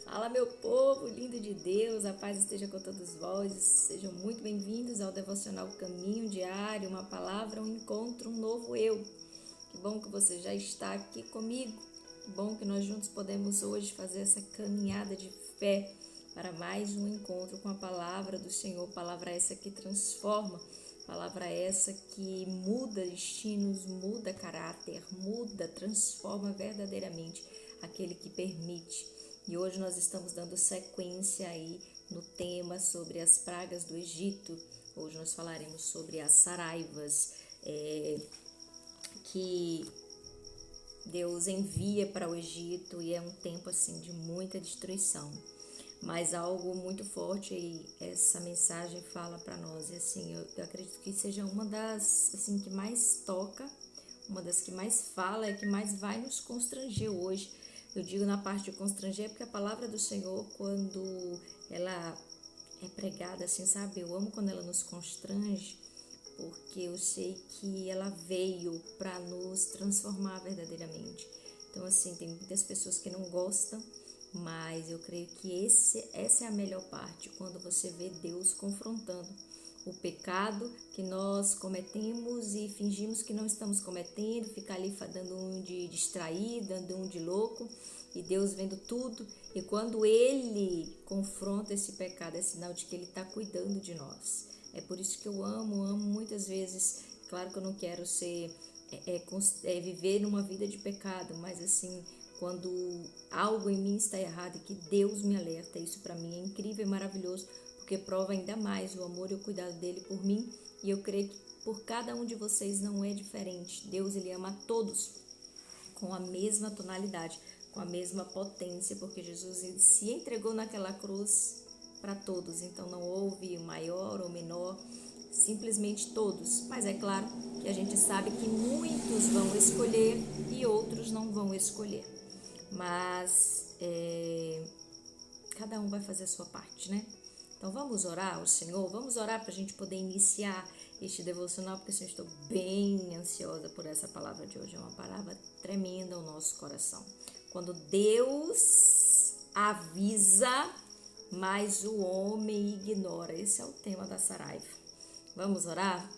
Fala, meu povo lindo de Deus, a paz esteja com todos vós. Sejam muito bem-vindos ao devocional Caminho Diário, uma palavra, um encontro, um novo eu. Que bom que você já está aqui comigo. Que bom que nós juntos podemos hoje fazer essa caminhada de fé para mais um encontro com a palavra do Senhor, palavra essa que transforma, palavra essa que muda destinos, muda caráter, muda, transforma verdadeiramente aquele que permite. E hoje nós estamos dando sequência aí no tema sobre as pragas do Egito. Hoje nós falaremos sobre as saraivas que Deus envia para o Egito, e é um tempo assim de muita destruição. Mas algo muito forte e essa mensagem fala para nós. E assim, eu acredito que seja uma das assim que mais toca, uma das que mais fala, é que mais vai nos constranger hoje. Eu digo na parte de constranger porque a palavra do Senhor, quando ela é pregada assim, sabe? Eu amo quando ela nos constrange, porque eu sei que ela veio para nos transformar verdadeiramente. Então, assim, tem muitas pessoas que não gostam, mas eu creio que essa é a melhor parte, quando você vê Deus confrontando o pecado que nós cometemos e fingimos que não estamos cometendo, ficar ali dando um de distraído, dando um de louco, e Deus vendo tudo. E quando Ele confronta esse pecado, é sinal de que Ele está cuidando de nós. É por isso que eu amo muitas vezes. Claro que eu não quero viver numa vida de pecado, mas assim, quando algo em mim está errado e que Deus me alerta, isso para mim é incrível e maravilhoso, porque prova ainda mais o amor e o cuidado dele por mim, e eu creio que por cada um de vocês não é diferente. Deus, ele ama a todos com a mesma tonalidade, com a mesma potência, porque Jesus, ele se entregou naquela cruz para todos, então não houve maior ou menor, simplesmente todos. Mas é claro que a gente sabe que muitos vão escolher e outros não vão escolher, mas cada um vai fazer a sua parte, né? Então vamos orar ao Senhor, vamos orar para a gente poder iniciar este devocional, porque assim, eu estou bem ansiosa por essa palavra de hoje. É uma palavra tremenda ao nosso coração. Quando Deus avisa, mas o homem ignora. Esse é o tema da Saraiva. Vamos orar?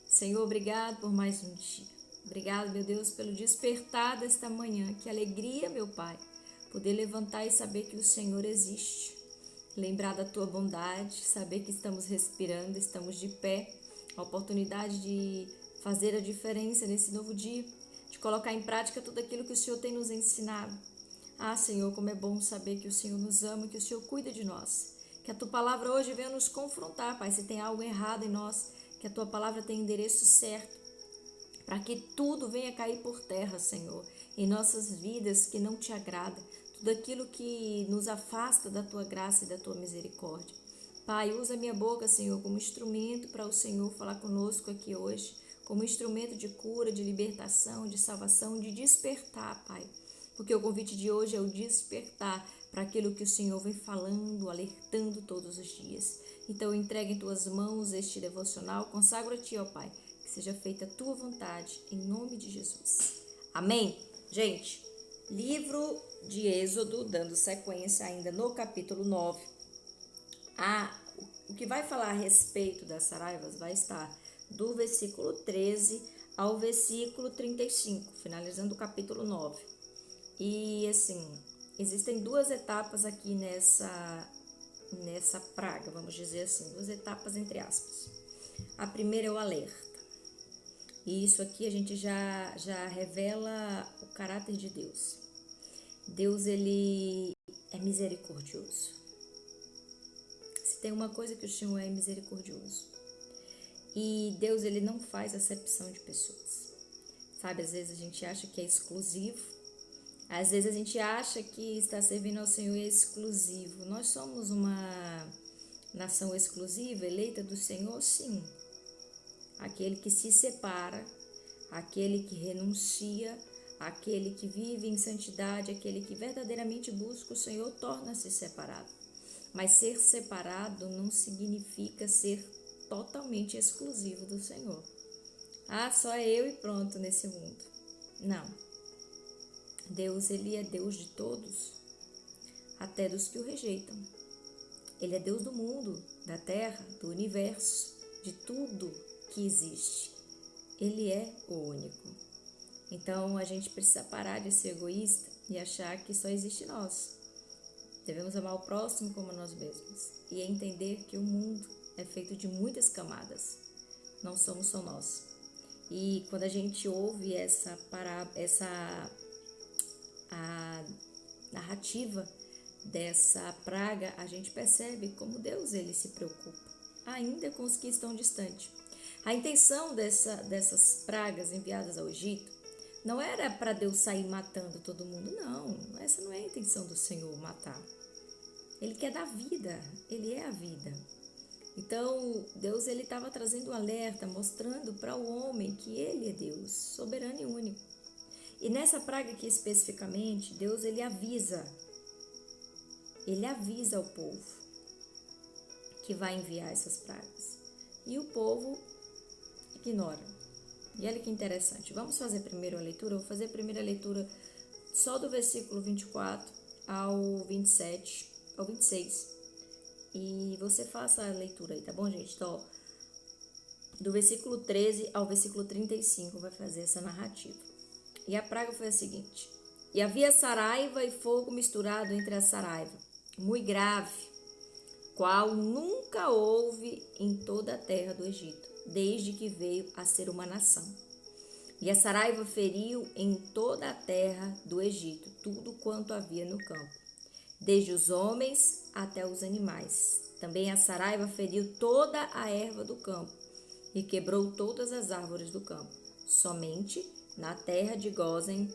Senhor, obrigado por mais um dia. Obrigado, meu Deus, pelo despertar desta manhã. Que alegria, meu Pai, poder levantar e saber que o Senhor existe. Lembrar da tua bondade, saber que estamos respirando, estamos de pé, a oportunidade de fazer a diferença nesse novo dia, de colocar em prática tudo aquilo que o Senhor tem nos ensinado. Ah, Senhor, como é bom saber que o Senhor nos ama, que o Senhor cuida de nós. Que a tua palavra hoje venha nos confrontar, Pai, se tem algo errado em nós, que a tua palavra tenha endereço certo, para que tudo venha cair por terra, Senhor, em nossas vidas que não te agrada, tudo aquilo que nos afasta da tua graça e da tua misericórdia. Pai, usa minha boca, Senhor, como instrumento para o Senhor falar conosco aqui hoje, como instrumento de cura, de libertação, de salvação, de despertar, Pai. Porque o convite de hoje é o despertar para aquilo que o Senhor vem falando, alertando todos os dias. Então, entregue em tuas mãos este devocional, consagro a ti, ó Pai, que seja feita a tua vontade, em nome de Jesus. Amém? Gente, livro de Êxodo, dando sequência ainda no capítulo 9. O que vai falar a respeito das saraivas vai estar do versículo 13 ao versículo 35, finalizando o capítulo 9. E assim, existem duas etapas aqui nessa praga, vamos dizer assim, duas etapas entre aspas. A primeira é o alerta. E isso aqui a gente já revela o caráter de Deus. Deus, ele é misericordioso. Se tem uma coisa que o Senhor é misericordioso. E Deus, ele não faz acepção de pessoas. Sabe, às vezes a gente acha que é exclusivo. Às vezes a gente acha que está servindo ao Senhor é exclusivo. Nós somos uma nação exclusiva, eleita do Senhor, sim. Aquele que se separa, aquele que renuncia, aquele que vive em santidade, aquele que verdadeiramente busca o Senhor, torna-se separado. Mas ser separado não significa ser totalmente exclusivo do Senhor. Ah, só eu e pronto nesse mundo. Não. Deus, ele é Deus de todos. A até dos que o rejeitam. Ele é Deus do mundo, da terra, do universo, de tudo que existe. Ele é o único. Então a gente precisa parar de ser egoísta e achar que só existe nós. Devemos amar o próximo como nós mesmos e entender que o mundo é feito de muitas camadas. Não somos só nós. E quando a gente ouve a narrativa dessa praga, a gente percebe como Deus ele se preocupa, ainda com os que estão distantes. A intenção dessas pragas enviadas ao Egito não era para Deus sair matando todo mundo, não. Essa não é a intenção do Senhor, matar. Ele quer dar vida, ele é a vida. Então, Deus ele estava trazendo um alerta, mostrando para o homem que ele é Deus, soberano e único. E nessa praga aqui especificamente, Deus ele avisa ao povo que vai enviar essas pragas. E o povo ignora. E olha que interessante. Vamos fazer primeiro a leitura? Eu vou fazer a primeira leitura só do versículo 24 ao 27, ao 26. E você faça a leitura aí, tá bom, gente? Então, do versículo 13 ao versículo 35 vai fazer essa narrativa. E a praga foi a seguinte: e havia saraiva e fogo misturado entre a saraiva, muito grave, qual nunca houve em toda a terra do Egito, desde que veio a ser uma nação. E a saraiva feriu em toda a terra do Egito tudo quanto havia no campo, desde os homens até os animais. Também a saraiva feriu toda a erva do campo e quebrou todas as árvores do campo. Somente na terra de Gósen,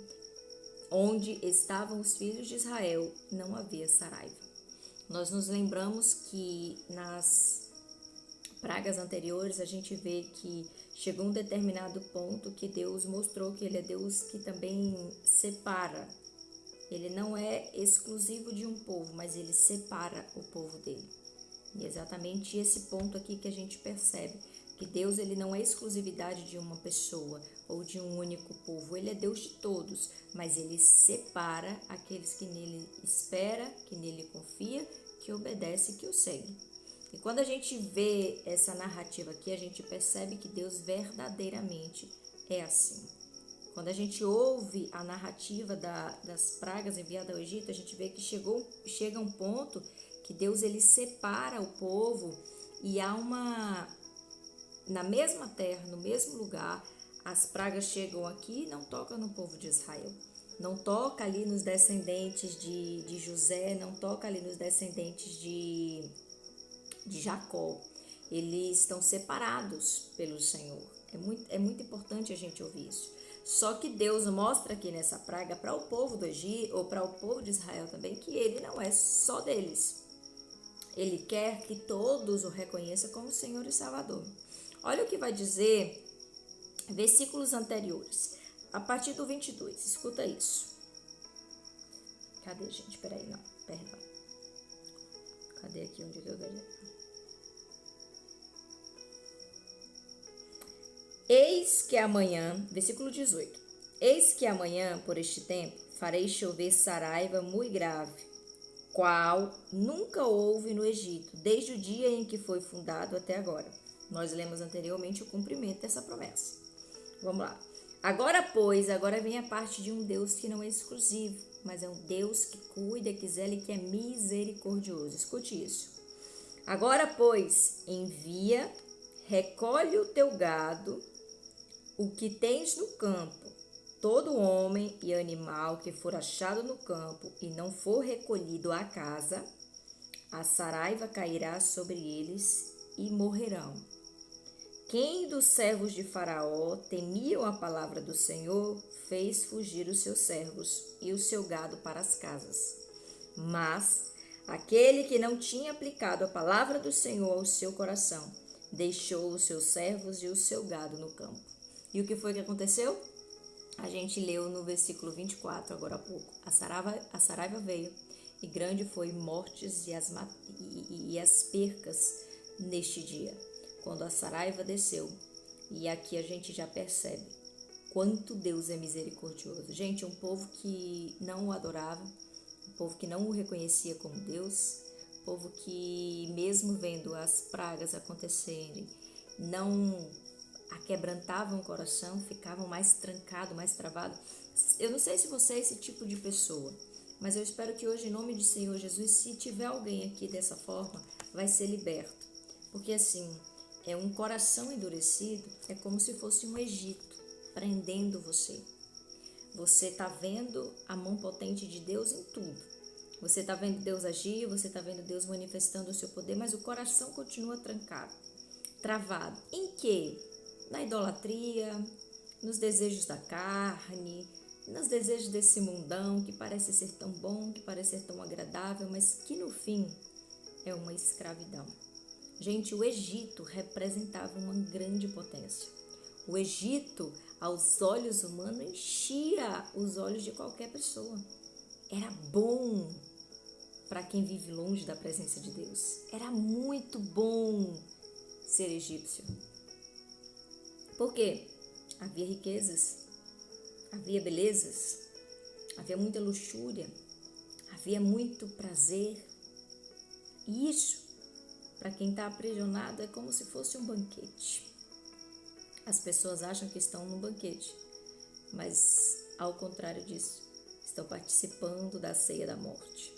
onde estavam os filhos de Israel, não havia saraiva. Nós nos lembramos que nas pragas anteriores a gente vê que chegou um determinado ponto que Deus mostrou que ele é Deus que também separa. Ele não é exclusivo de um povo, mas ele separa o povo dele. E é exatamente esse ponto aqui que a gente percebe, que Deus ele não é exclusividade de uma pessoa ou de um único povo. Ele é Deus de todos, mas ele separa aqueles que nele espera, que nele confia, que obedece e que o segue. E quando a gente vê essa narrativa aqui, a gente percebe que Deus verdadeiramente é assim. Quando a gente ouve a narrativa das pragas enviadas ao Egito, a gente vê que chega um ponto que Deus ele separa o povo e há na mesma terra, no mesmo lugar, as pragas chegam aqui e não tocam no povo de Israel. Não toca ali nos descendentes de José, não toca ali nos descendentes de Jacó. Eles estão separados pelo Senhor. É muito importante a gente ouvir isso. Só que Deus mostra aqui nessa praga para o povo do Egito, ou para o povo de Israel também, que ele não é só deles. Ele quer que todos o reconheçam como Senhor e Salvador. Olha o que vai dizer versículos anteriores. A partir do 22, escuta isso. Cadê, gente? Peraí, não, perdão. Cadê aqui onde eu quero? Eis que amanhã, versículo 18. Eis que amanhã, por este tempo, farei chover saraiva muito grave, qual nunca houve no Egito, desde o dia em que foi fundado até agora. Nós lemos anteriormente o cumprimento dessa promessa. Vamos lá. Agora, pois, agora vem a parte de um Deus que não é exclusivo, mas é um Deus que cuida, que zela e que é misericordioso. Escute isso. Agora, pois, envia, recolhe o teu gado, o que tens no campo, todo homem e animal que for achado no campo e não for recolhido à casa, a saraiva cairá sobre eles e morrerão. Quem dos servos de Faraó temiam a palavra do Senhor, fez fugir os seus servos e o seu gado para as casas. Mas aquele que não tinha aplicado a palavra do Senhor ao seu coração, deixou os seus servos e o seu gado no campo. E o que foi que aconteceu? A gente leu no versículo 24, agora há pouco. A saraiva veio, e grande foi mortes e as percas neste dia, quando a saraiva desceu. E aqui a gente já percebe quanto Deus é misericordioso. Gente, um povo que não o adorava, um povo que não o reconhecia como Deus, povo que, mesmo vendo as pragas acontecerem, não aquebrantavam o coração, ficavam mais trancados, mais travados. Eu não sei se você é esse tipo de pessoa, mas eu espero que hoje, em nome de Senhor Jesus, se tiver alguém aqui dessa forma, vai ser liberto. Porque assim, é um coração endurecido, é como se fosse um Egito prendendo você. Você está vendo a mão potente de Deus em tudo. Você está vendo Deus agir, você está vendo Deus manifestando o seu poder, mas o coração continua trancado, travado. Em quê? Na idolatria, nos desejos da carne, nos desejos desse mundão que parece ser tão bom, que parece ser tão agradável, mas que no fim é uma escravidão. Gente, o Egito representava uma grande potência. O Egito, aos olhos humanos, enchia os olhos de qualquer pessoa. Era bom para quem vive longe da presença de Deus. Era muito bom ser egípcio. Por quê? Havia riquezas, havia belezas, havia muita luxúria, havia muito prazer. E isso, para quem está aprisionado, é como se fosse um banquete. As pessoas acham que estão num banquete, mas ao contrário disso, estão participando da ceia da morte.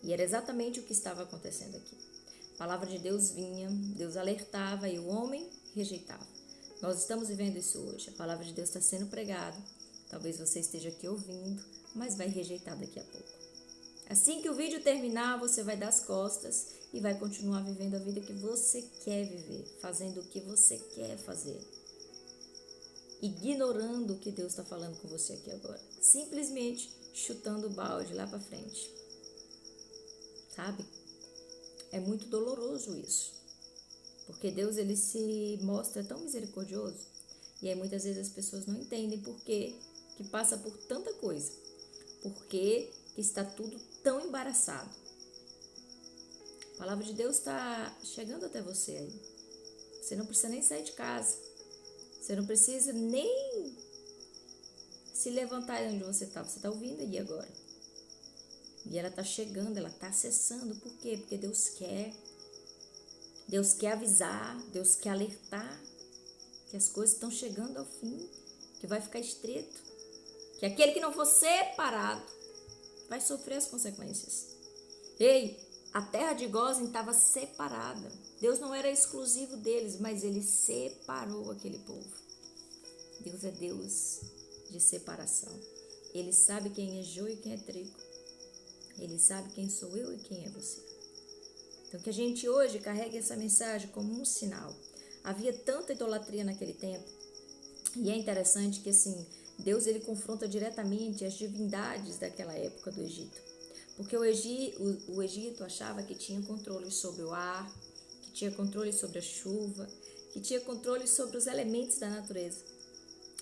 E era exatamente o que estava acontecendo aqui. A palavra de Deus vinha, Deus alertava e o homem rejeitava. Nós estamos vivendo isso hoje. A palavra de Deus está sendo pregada. Talvez você esteja aqui ouvindo, mas vai rejeitar daqui a pouco. Assim que o vídeo terminar, você vai dar as costas e vai continuar vivendo a vida que você quer viver, fazendo o que você quer fazer, ignorando o que Deus está falando com você aqui agora, simplesmente chutando o balde lá para frente. Sabe? É muito doloroso isso, porque Deus ele se mostra tão misericordioso e aí muitas vezes as pessoas não entendem por que passa por tanta coisa, por que está tudo tão embaraçado. A palavra de Deus está chegando até você aí. Você não precisa nem sair de casa, você não precisa nem se levantar de onde você está ouvindo aí agora. E ela está chegando, ela está acessando. Por quê? Porque Deus quer avisar, Deus quer alertar que as coisas estão chegando ao fim, que vai ficar estreito, que aquele que não for separado vai sofrer as consequências. Ei, a terra de Gósen estava separada. Deus não era exclusivo deles, mas ele separou aquele povo. Deus é Deus de separação. Ele sabe quem é joio e quem é trigo. Ele sabe quem sou eu e quem é você. Então que a gente hoje carregue essa mensagem como um sinal. Havia tanta idolatria naquele tempo. E é interessante que assim, Deus ele confronta diretamente as divindades daquela época do Egito. Porque o Egito achava que tinha controle sobre o ar, que tinha controle sobre a chuva, que tinha controle sobre os elementos da natureza.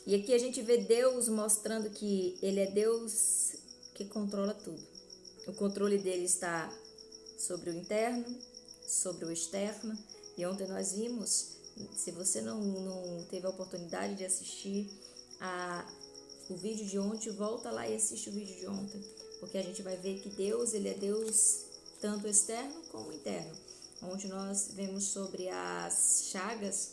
E aqui a gente vê Deus mostrando que ele é Deus que controla tudo. O controle dele está sobre o interno, sobre o externo. E ontem nós vimos, se você não teve a oportunidade de assistir o vídeo de ontem, volta lá e assiste o vídeo de ontem. Porque a gente vai ver que Deus, ele é Deus tanto externo como interno. Onde nós vemos sobre as chagas,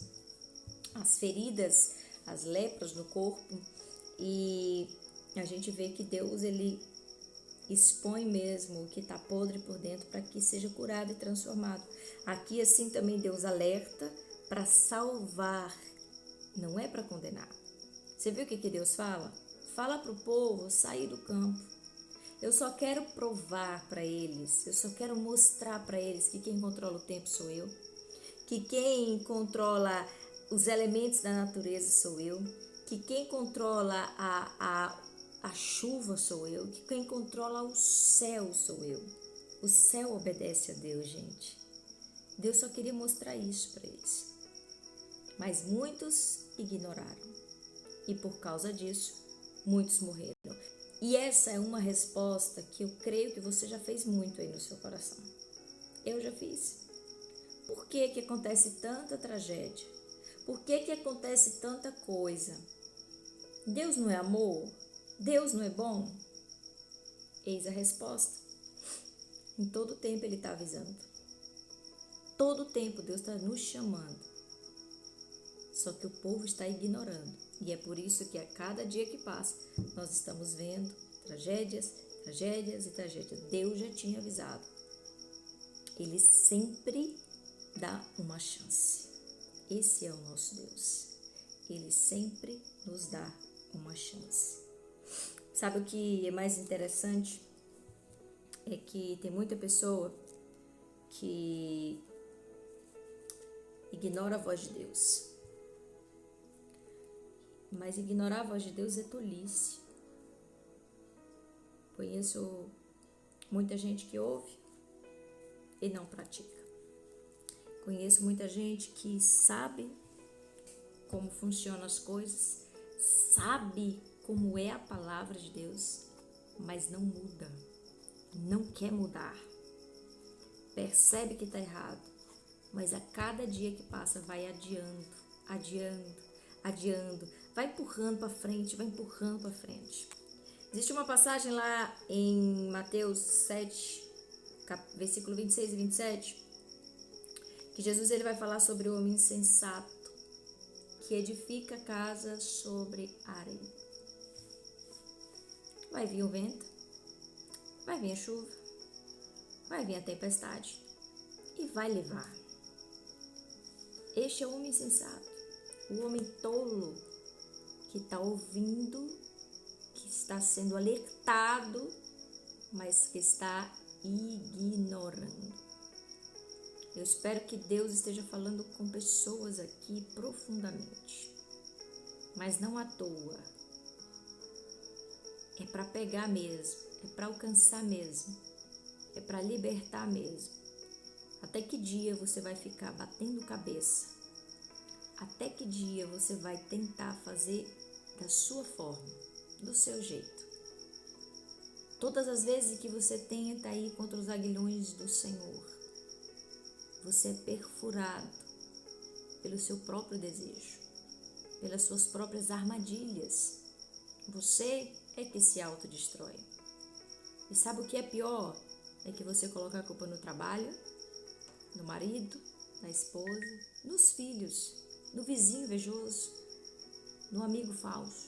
as feridas, as lepras no corpo. E a gente vê que Deus, ele expõe mesmo o que está podre por dentro para que seja curado e transformado. Aqui assim também Deus alerta para salvar, não é para condenar. Você viu o que Deus fala? Fala para o povo sair do campo. Eu só quero provar para eles, eu só quero mostrar para eles que quem controla o tempo sou eu, que quem controla os elementos da natureza sou eu, que quem controla a chuva sou eu, que quem controla o céu sou eu. O céu obedece a Deus, gente. Deus só queria mostrar isso para eles. Mas muitos ignoraram. E por causa disso, muitos morreram. E essa é uma resposta que eu creio que você já fez muito aí no seu coração. Eu já fiz. Por que acontece tanta tragédia? Por que acontece tanta coisa? Deus não é amor? Deus não é bom? Eis a resposta. Em todo tempo Ele está avisando. Todo tempo Deus está nos chamando. Só que o povo está ignorando. E é por isso que a cada dia que passa, nós estamos vendo tragédias, tragédias e tragédias. Deus já tinha avisado. Ele sempre dá uma chance. Esse é o nosso Deus. Ele sempre nos dá uma chance. Sabe o que é mais interessante? É que tem muita pessoa que ignora a voz de Deus. Mas ignorar a voz de Deus é tolice. Conheço muita gente que ouve e não pratica. Conheço muita gente que sabe como funcionam as coisas, sabe como é a palavra de Deus, mas não muda, não quer mudar. Percebe que está errado, mas a cada dia que passa vai adiando, vai empurrando para frente, vai empurrando para frente. Existe uma passagem lá em Mateus 7, versículo 26 e 27, que Jesus ele vai falar sobre o homem insensato que edifica a casa sobre areia. Vai vir o vento, vai vir a chuva, vai vir a tempestade e vai levar. Este é o homem insensato, o homem tolo que está ouvindo, que está sendo alertado, mas que está ignorando. Eu espero que Deus esteja falando com pessoas aqui profundamente, mas não à toa. É para pegar mesmo, é para alcançar mesmo, é para libertar mesmo. Até que dia você vai ficar batendo cabeça? Até que dia você vai tentar fazer da sua forma, do seu jeito? Todas as vezes que você tenta ir contra os aguilhões do Senhor, você é perfurado pelo seu próprio desejo, pelas suas próprias armadilhas. Você é que se autodestrói. E sabe o que é pior? É que você coloca a culpa no trabalho, no marido, na esposa, nos filhos, no vizinho invejoso, no amigo falso.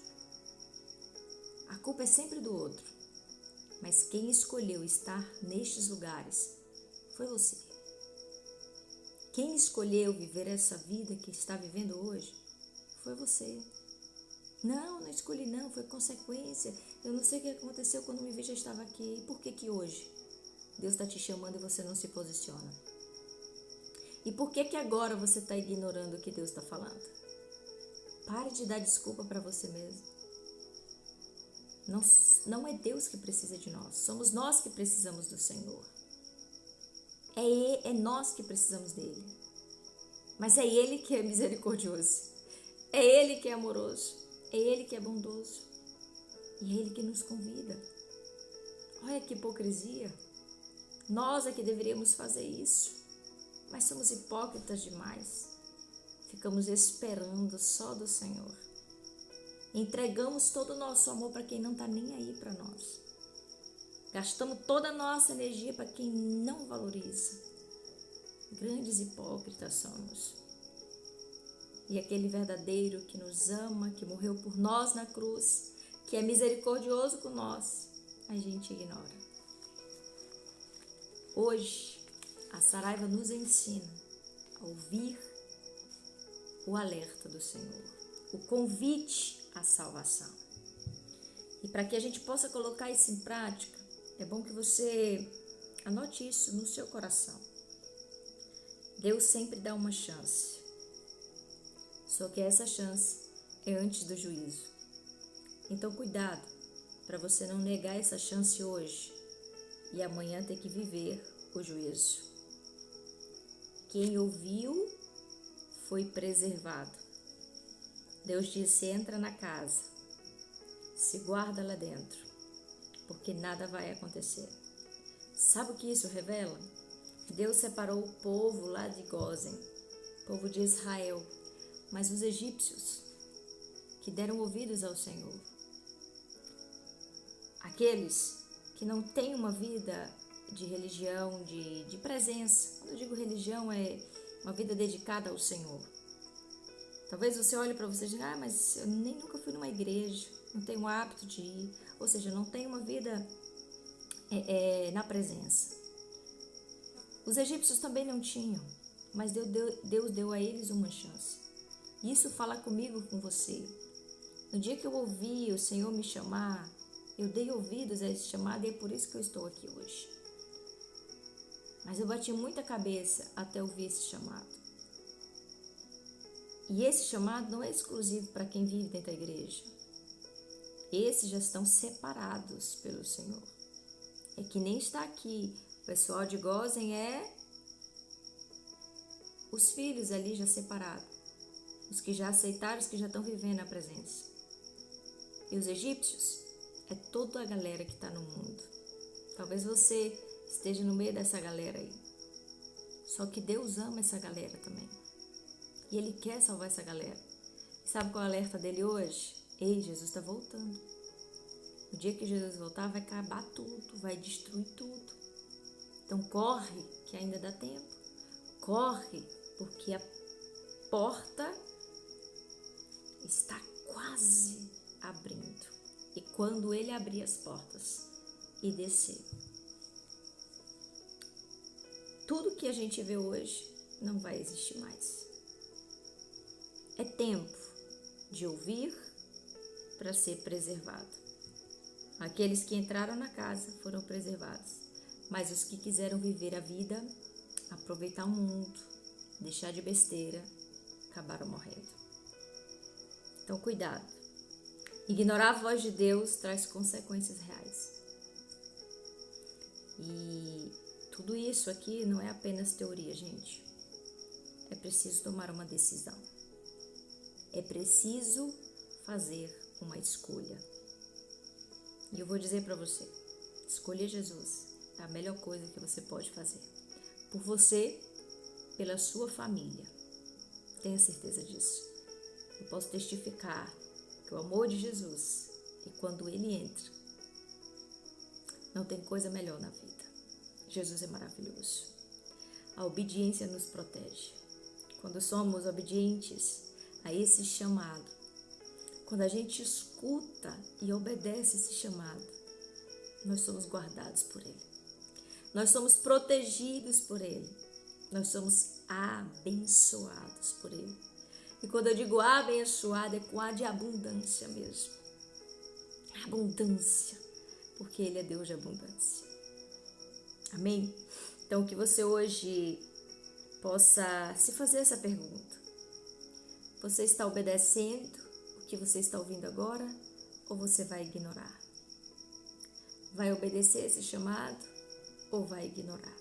A culpa é sempre do outro. Mas quem escolheu estar nestes lugares foi você. Quem escolheu viver essa vida que está vivendo hoje foi você. Não escolhi não, foi consequência. Eu não sei o que aconteceu quando me vi, já estava aqui. E por que hoje Deus está te chamando e você não se posiciona? E por que agora você está ignorando o que Deus está falando? Pare de dar desculpa para você mesmo. Não é Deus que precisa de nós, somos nós que precisamos do Senhor. É nós que precisamos dele. Mas é ele que é misericordioso, é ele que é amoroso, é ele que é bondoso e é ele que nos convida. Olha que hipocrisia. Nós é que deveríamos fazer isso, mas somos hipócritas demais. Ficamos esperando só do Senhor. Entregamos todo o nosso amor para quem não está nem aí para nós. Gastamos toda a nossa energia para quem não valoriza. Grandes hipócritas somos. E aquele verdadeiro que nos ama, que morreu por nós na cruz, que é misericordioso com nós, a gente ignora. Hoje, a Saraiva nos ensina a ouvir o alerta do Senhor, o convite à salvação. E para que a gente possa colocar isso em prática, é bom que você anote isso no seu coração. Deus sempre dá uma chance. Só que essa chance é antes do juízo. Então cuidado para você não negar essa chance hoje e amanhã ter que viver o juízo. Quem ouviu foi preservado. Deus disse: entra na casa, se guarda lá dentro, porque nada vai acontecer. Sabe o que isso revela? Deus separou o povo lá de Gósen, povo de Israel, mas os egípcios que deram ouvidos ao Senhor, aqueles que não têm uma vida de religião, de presença. Quando eu digo religião, é uma vida dedicada ao Senhor. Talvez você olhe para você e diga, mas eu nem nunca fui numa igreja, não tenho o hábito de ir, ou seja, não tenho uma vida na presença. Os egípcios também não tinham, mas Deus deu a eles uma chance. Isso fala comigo, com você. No dia que eu ouvi o Senhor me chamar, eu dei ouvidos a esse chamado e é por isso que eu estou aqui hoje. Mas eu bati muita cabeça até ouvir esse chamado. E esse chamado não é exclusivo para quem vive dentro da igreja. Esses já estão separados pelo Senhor. É que nem está aqui. O pessoal de Gósen é os filhos ali já separados. Os que já aceitaram, os que já estão vivendo a presença. E os egípcios é toda a galera que está no mundo. Talvez você esteja no meio dessa galera aí. Só que Deus ama essa galera também. E Ele quer salvar essa galera. E sabe qual é o alerta dele hoje? Ei, Jesus está voltando. No dia que Jesus voltar, vai acabar tudo, vai destruir tudo. Então corre, que ainda dá tempo. Corre, porque a porta está quase abrindo. E quando Ele abrir as portas e descer, tudo que a gente vê hoje não vai existir mais. É tempo de ouvir para ser preservado. Aqueles que entraram na casa foram preservados, mas os que quiseram viver a vida, aproveitar o mundo, deixar de besteira, acabaram morrendo. Então, cuidado. Ignorar a voz de Deus traz consequências reais. E tudo isso aqui não é apenas teoria, gente. É preciso tomar uma decisão. É preciso fazer uma escolha. E eu vou dizer para você, escolher Jesus é a melhor coisa que você pode fazer. Por você, pela sua família. Tenha certeza disso. Eu posso testificar que o amor de Jesus, e quando Ele entra, não tem coisa melhor na vida. Jesus é maravilhoso. A obediência nos protege. Quando somos obedientes a esse chamado, quando a gente escuta e obedece esse chamado, nós somos guardados por Ele. Nós somos protegidos por Ele. Nós somos abençoados por Ele. E quando eu digo abençoado, é com A de abundância mesmo. Abundância. Porque Ele é Deus de abundância. Amém? Então, que você hoje possa se fazer essa pergunta. Você está obedecendo o que você está ouvindo agora ou você vai ignorar? Vai obedecer esse chamado ou vai ignorar?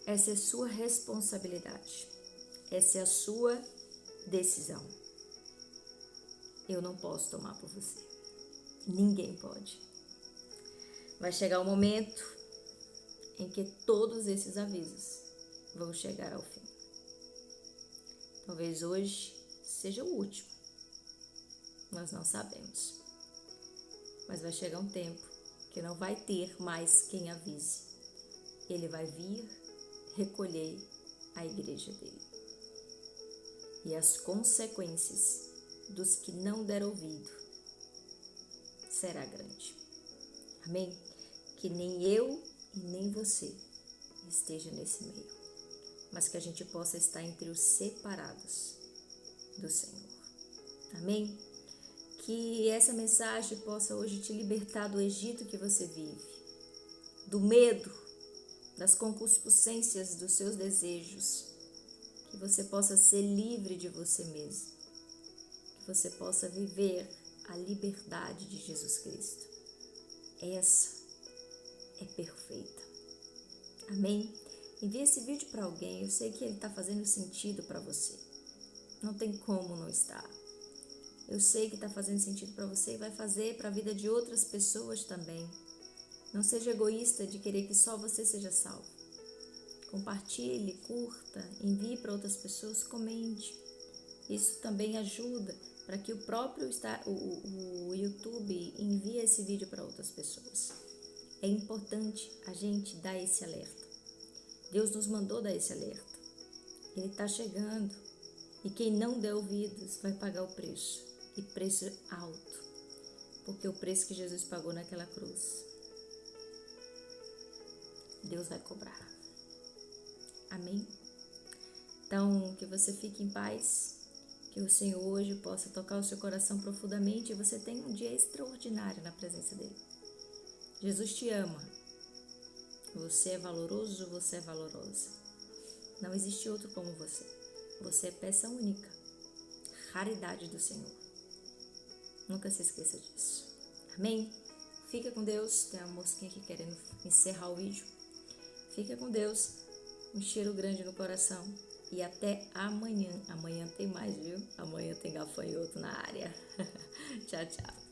Essa é a sua responsabilidade. Essa é a sua decisão. Eu não posso tomar por você. Ninguém pode. Vai chegar o momento em que todos esses avisos vão chegar ao fim. Talvez hoje seja o último. Nós não sabemos. Mas vai chegar um tempo que não vai ter mais quem avise. Ele vai vir recolher a igreja dele. E as consequências dos que não deram ouvido será grande. Amém? Que nem eu e nem você esteja nesse meio, mas que a gente possa estar entre os separados do Senhor. Amém? Que essa mensagem possa hoje te libertar do Egito que você vive, do medo, das concupiscências dos seus desejos, que você possa ser livre de você mesmo, que você possa viver a liberdade de Jesus Cristo. Essa é perfeita. Amém? Envie esse vídeo para alguém, eu sei que ele está fazendo sentido para você. Não tem como não estar. Eu sei que está fazendo sentido para você e vai fazer para a vida de outras pessoas também. Não seja egoísta de querer que só você seja salvo. Compartilhe, curta, envie para outras pessoas, comente. Isso também ajuda para que o próprio o YouTube envie esse vídeo para outras pessoas. é importante a gente dar esse alerta. Deus nos mandou dar esse alerta. Ele está chegando e quem não der ouvidos vai pagar o preço, e preço alto, porque o preço que Jesus pagou naquela cruz, Deus vai cobrar. Amém? Então, que você fique em paz, que o Senhor hoje possa tocar o seu coração profundamente e você tenha um dia extraordinário na presença dEle. Jesus te ama. Você é valoroso, você é valorosa. Não existe outro como você. Você é peça única, raridade do Senhor. Nunca se esqueça disso. Amém? Fica com Deus. Tem uma mosquinha aqui querendo encerrar o vídeo. Fica com Deus. Um cheiro grande no coração. E até amanhã. Amanhã tem mais, viu? Amanhã tem gafanhoto na área. Tchau, tchau.